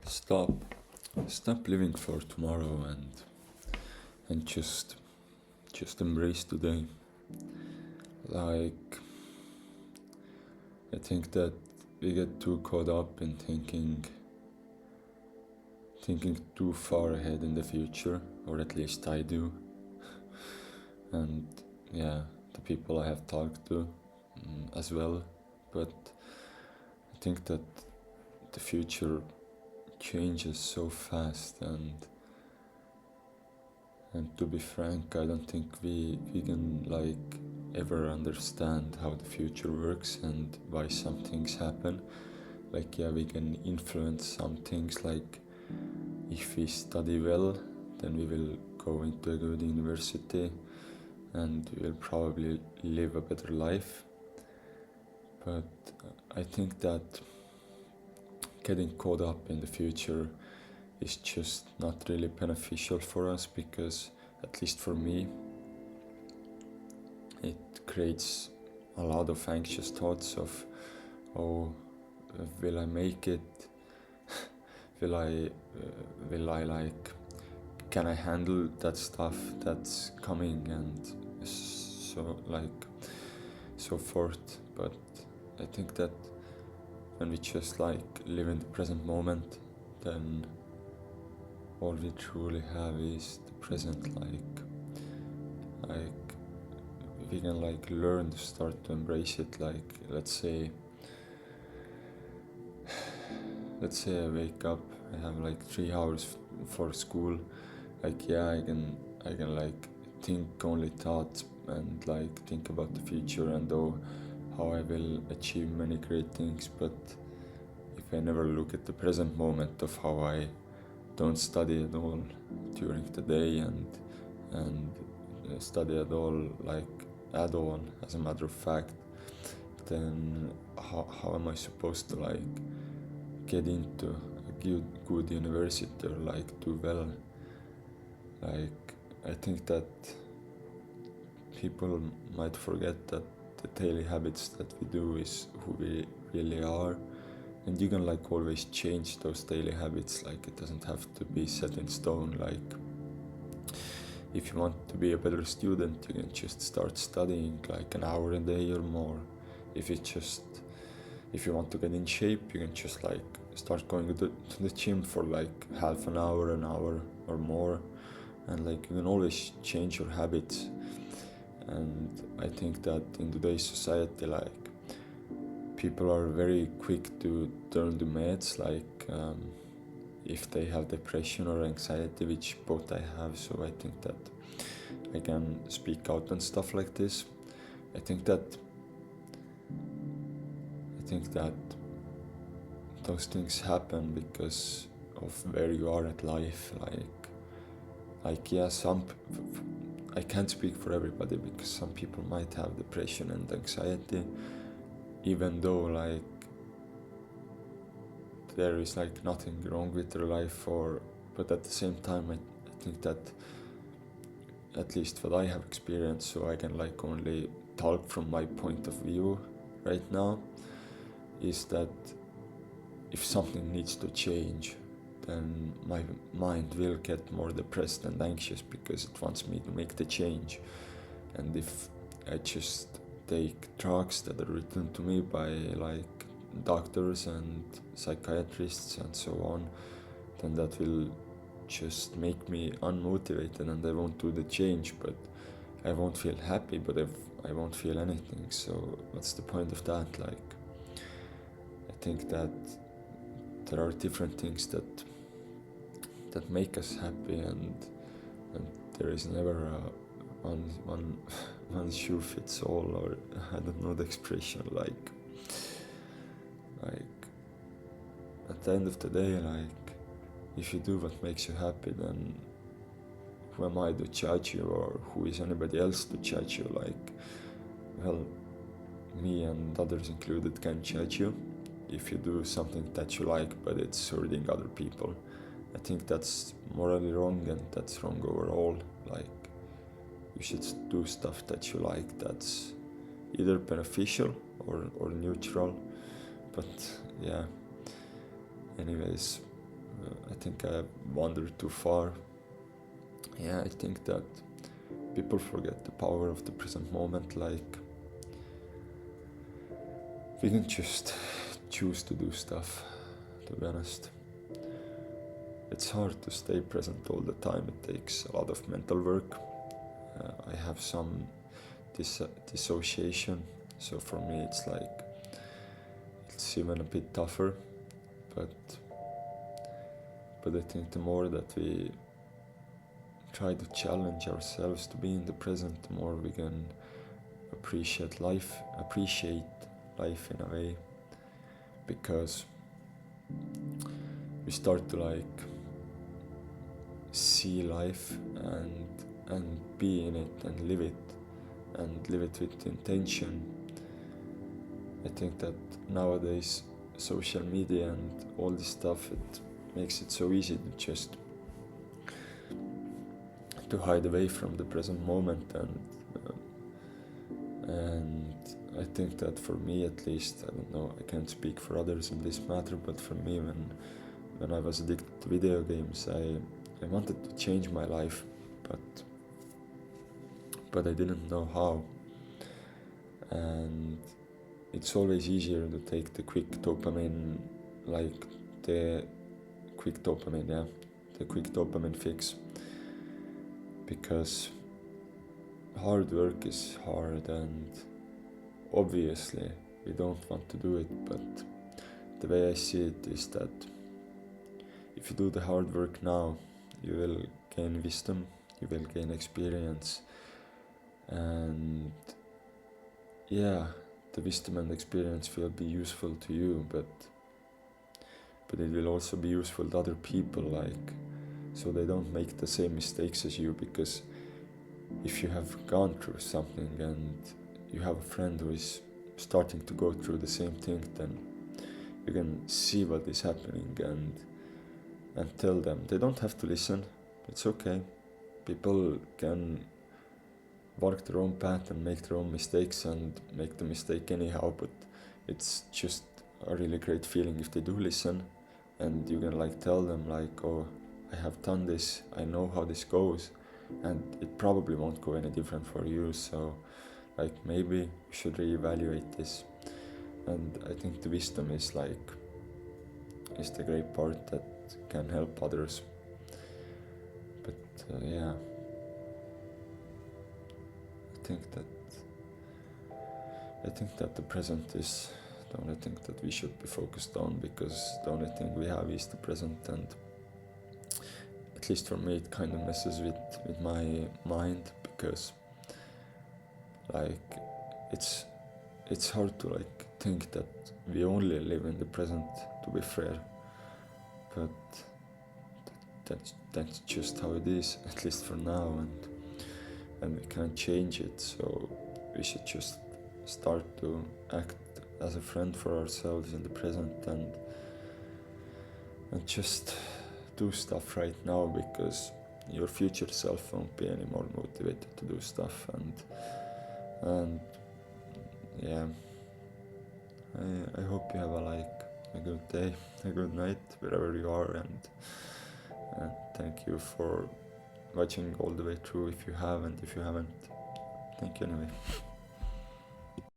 Stop. Stop living for tomorrow and just embrace today. Like I think that we get too caught up in thinking too far ahead in the future, or at least I do. And yeah, the people I have talked to as well. But I think that the future changes so fast, and to be frank, I don't think we can ever understand how the future works and why some things happen. We can influence some things, like if we study well, then we will go into a good university and we will probably live a better life. But I think that getting caught up in the future is just not really beneficial for us, because at least for me it creates a lot of anxious thoughts of, oh, will I make it? will I can I handle that stuff that's coming, and so forth. But I think that when we just live in the present moment, then all we truly have is the present. We can learn to start to embrace it. Let's say I wake up, I have 3 hours for school. I can think only thoughts and think about the future and how I will achieve many great things. But if I never look at the present moment of how I don't study at all during the day and study at all as a matter of fact, then how am I supposed to get into a good university or do well? I think that people might forget that the daily habits that we do is who we really are, and you can always change those daily habits. It doesn't have to be set in stone. If you want to be a better student, you can just start studying an hour a day or more. If you want to get in shape, you can just start going to the gym for half an hour or more, and you can always change your habits. And I think that in today's society, people are very quick to turn to meds, if they have depression or anxiety, which both I have. So I think that I can speak out on stuff like this. I think that those things happen because of where you are at life. I can't speak for everybody, because some people might have depression and anxiety, even though there is nothing wrong with their life, but at the same time I think that, at least what I have experienced, so I can only talk from my point of view right now, is that if something needs to change, then my mind will get more depressed and anxious because it wants me to make the change. And if I just take drugs that are written to me by doctors and psychiatrists and so on, then that will just make me unmotivated, and I won't do the change. But I won't feel happy, but I won't feel anything. So what's the point of that? I think that there are different things that make us happy, and there is never a one shoe fits all, or I don't know the expression. At the end of the day, if you do what makes you happy, then who am I to judge you, or who is anybody else to judge you? Well, me and others included can judge you if you do something that you like, but it's hurting other people. I think that's morally wrong, and that's wrong overall. You should do stuff that you like, that's either beneficial or neutral. But yeah, anyways, I think I have wandered too far. Yeah, I think that people forget the power of the present moment. Like, we can just choose to do stuff, to be honest. It's hard to stay present all the time. It takes a lot of mental work. I have some dissociation, so for me it's like, it's even a bit tougher, but I think the more that we try to challenge ourselves to be in the present, the more we can appreciate life in a way, because we start to like see life and be in it and live it with intention. I think that nowadays social media and all this stuff, it makes it so easy to just to hide away from the present moment, and I think that for me at least, I don't know, I can't speak for others in this matter, but for me, when I was addicted to video games, I wanted to change my life, but I didn't know how. And it's always easier to take the quick dopamine, like the quick dopamine fix, because hard work is hard, and obviously we don't want to do it, but the way I see it is that if you do the hard work now, you will gain wisdom, you will gain experience, and yeah, the wisdom and experience will be useful to you, but it will also be useful to other people, like, so they don't make the same mistakes as you. Because if you have gone through something and you have a friend who is starting to go through the same thing, then you can see what is happening and tell them. They don't have to listen, it's okay. People can walk their own path and make their own mistakes and make the mistake anyhow, but it's just a really great feeling if they do listen, and you can like tell them like, oh, I have done this, I know how this goes, and it probably won't go any different for you, so like maybe you should reevaluate this. And I think the wisdom is the great part that can help others. But yeah, I think that the present is the only thing that we should be focused on, because the only thing we have is the present, and at least for me it kind of messes with my mind, because like it's hard to like think that we only live in the present, to be fair, but that's just how it is, at least for now, and we can't change it, so we should just start to act as a friend for ourselves in the present, and just do stuff right now, because your future self won't be any more motivated to do stuff, and yeah, I hope you have a good day, a good night wherever you are, and thank you for watching all the way through if you have, and if you haven't, thank you anyway.